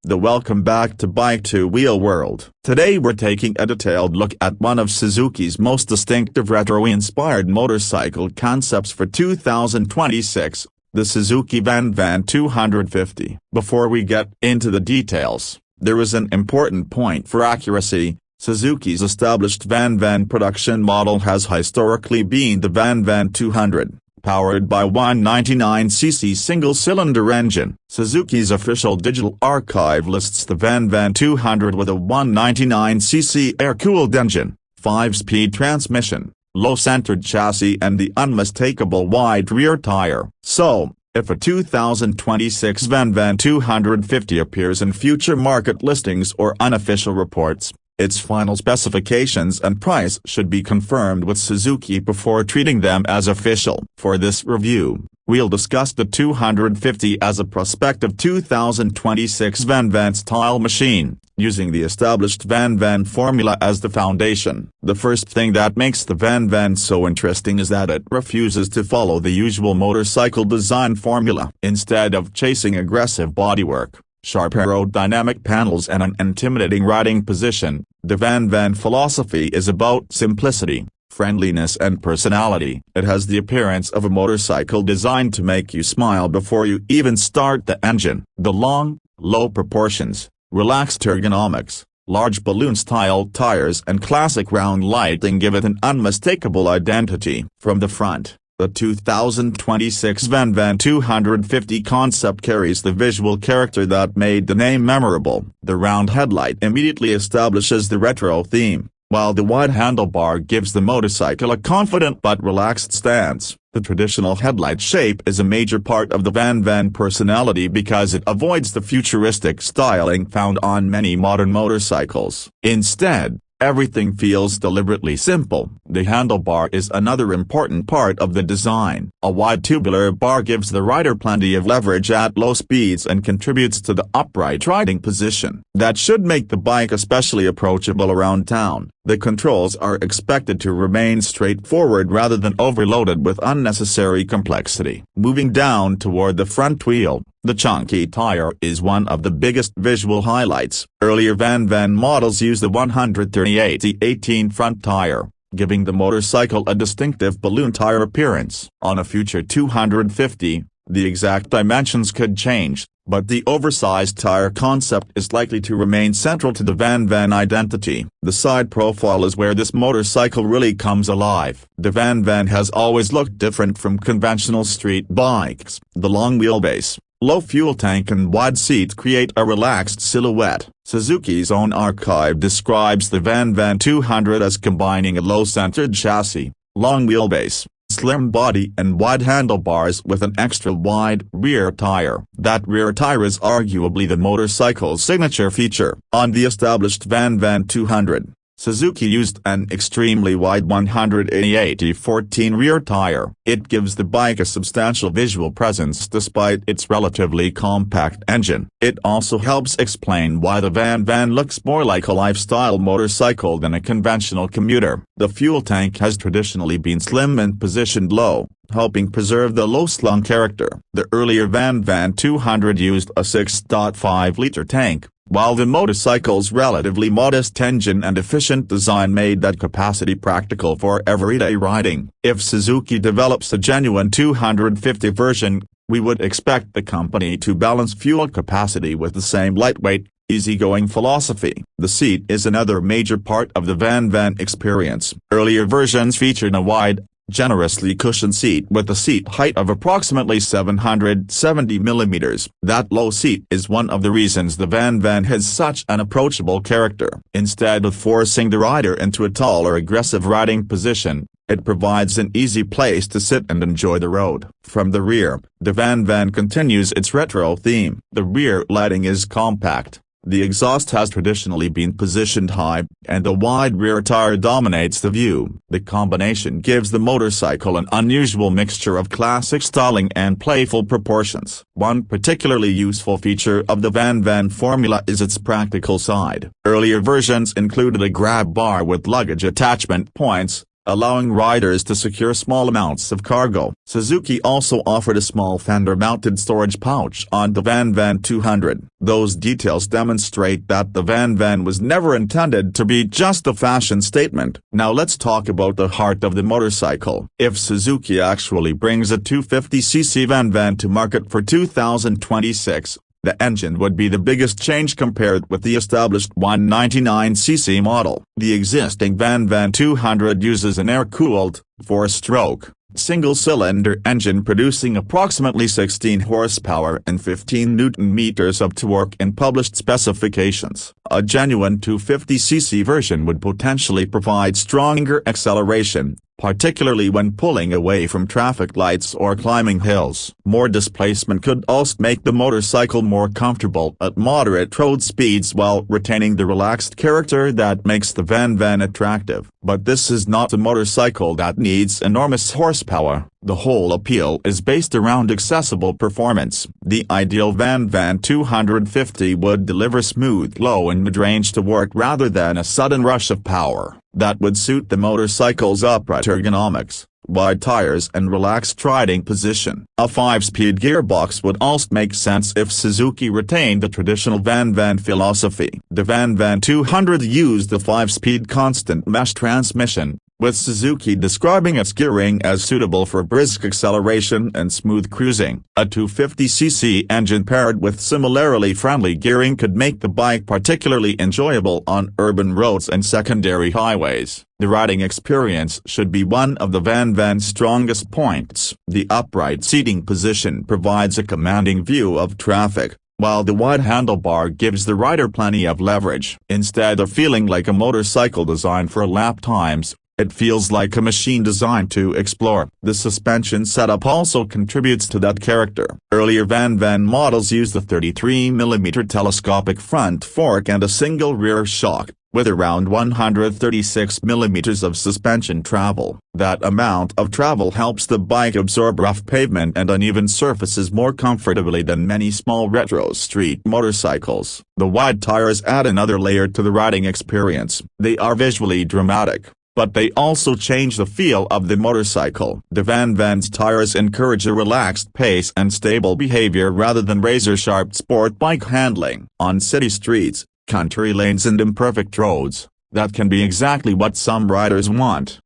Welcome back to Bike Two Wheel World. Today we're taking a detailed look at one of Suzuki's most distinctive retro-inspired motorcycle concepts for 2026, the Suzuki VanVan 250. Before we get into the details, there is an important point for accuracy. Suzuki's established VanVan production model has historically been the VanVan 200. Powered by 199cc single-cylinder engine. Suzuki's official digital archive lists the VanVan 200 with a 199cc air-cooled engine, 5-speed transmission, low-centered chassis and the unmistakable wide rear tire. So, if a 2026 VanVan 250 appears in future market listings or unofficial reports, its final specifications and price should be confirmed with Suzuki before treating them as official. For this review, we'll discuss the 250 as a prospective 2026 VanVan style machine, using the established VanVan formula as the foundation. The first thing that makes the VanVan so interesting is that it refuses to follow the usual motorcycle design formula. Instead of chasing aggressive bodywork, sharp aerodynamic panels and an intimidating riding position, the VanVan philosophy is about simplicity, friendliness and personality. It has the appearance of a motorcycle designed to make you smile before you even start the engine. The long, low proportions, relaxed ergonomics, large balloon-style tires and classic round lighting give it an unmistakable identity. From the front, the 2026 VanVan 250 concept carries the visual character that made the name memorable. The round headlight immediately establishes the retro theme, while the wide handlebar gives the motorcycle a confident but relaxed stance. The traditional headlight shape is a major part of the VanVan personality because it avoids the futuristic styling found on many modern motorcycles. Instead, everything feels deliberately simple. The handlebar is another important part of the design. A wide tubular bar gives the rider plenty of leverage at low speeds and contributes to the upright riding position. That should make the bike especially approachable around town. The controls are expected to remain straightforward rather than overloaded with unnecessary complexity. Moving down toward the front wheel, the chunky tire is one of the biggest visual highlights. Earlier VanVan models used the 138/18 front tire, giving the motorcycle a distinctive balloon tire appearance. On a future 250, the exact dimensions could change, but the oversized tire concept is likely to remain central to the VanVan identity. The side profile is where this motorcycle really comes alive. The VanVan has always looked different from conventional street bikes. The long wheelbase, low fuel tank and wide seats create a relaxed silhouette. Suzuki's own archive describes the VanVan 200 as combining a low-centered chassis, long wheelbase, slim body and wide handlebars with an extra-wide rear tire. That rear tire is arguably the motorcycle's signature feature. On the established VanVan 200, Suzuki used an extremely wide 188/14 rear tire. It gives the bike a substantial visual presence despite its relatively compact engine. It also helps explain why the VanVan looks more like a lifestyle motorcycle than a conventional commuter. The fuel tank has traditionally been slim and positioned low, helping preserve the low-slung character. The earlier VanVan 200 used a 6.5-liter tank, while the motorcycle's relatively modest engine and efficient design made that capacity practical for everyday riding. If Suzuki develops a genuine 250 version, we would expect the company to balance fuel capacity with the same lightweight, easygoing philosophy. The seat is another major part of the VanVan experience. Earlier versions featured a wide, generously cushioned seat with a seat height of approximately 770 mm. That low seat is one of the reasons the VanVan has such an approachable character. Instead of forcing the rider into a tall or aggressive riding position, it provides an easy place to sit and enjoy the road. From the rear, the VanVan continues its retro theme. The rear lighting is compact. The exhaust has traditionally been positioned high, and the wide rear tire dominates the view. The combination gives the motorcycle an unusual mixture of classic styling and playful proportions. One particularly useful feature of the VanVan formula is its practical side. Earlier versions included a grab bar with luggage attachment points, allowing riders to secure small amounts of cargo. Suzuki also offered a small fender-mounted storage pouch on the VanVan 200. Those details demonstrate that the VanVan was never intended to be just a fashion statement. Now let's talk about the heart of the motorcycle. If Suzuki actually brings a 250cc VanVan to market for 2026, the engine would be the biggest change compared with the established 199cc model. The existing VanVan 200 uses an air-cooled, 4-stroke, single-cylinder engine producing approximately 16 horsepower and 15 Nm of torque in published specifications. A genuine 250cc version would potentially provide stronger acceleration, particularly when pulling away from traffic lights or climbing hills. More displacement could also make the motorcycle more comfortable at moderate road speeds while retaining the relaxed character that makes the VanVan attractive. But this is not a motorcycle that needs enormous horsepower. The whole appeal is based around accessible performance. The ideal VanVan 250 would deliver smooth low and mid-range torque rather than a sudden rush of power. That would suit the motorcycle's upright ergonomics, wide tires and relaxed riding position. A 5-speed gearbox would also make sense if Suzuki retained the traditional VanVan philosophy. The VanVan 200 used a 5-speed constant mesh transmission, with Suzuki describing its gearing as suitable for brisk acceleration and smooth cruising. A 250cc engine paired with similarly friendly gearing could make the bike particularly enjoyable on urban roads and secondary highways. The riding experience should be one of the VanVan's strongest points. The upright seating position provides a commanding view of traffic, while the wide handlebar gives the rider plenty of leverage. Instead of feeling like a motorcycle designed for lap times, it feels like a machine designed to explore. The suspension setup also contributes to that character. Earlier VanVan models used a 33mm telescopic front fork and a single rear shock, with around 136mm of suspension travel. That amount of travel helps the bike absorb rough pavement and uneven surfaces more comfortably than many small retro street motorcycles. The wide tires add another layer to the riding experience. They are visually dramatic, but they also change the feel of the motorcycle. The VanVan's tires encourage a relaxed pace and stable behavior rather than razor-sharp sport bike handling. On city streets, country lanes and imperfect roads, that can be exactly what some riders want.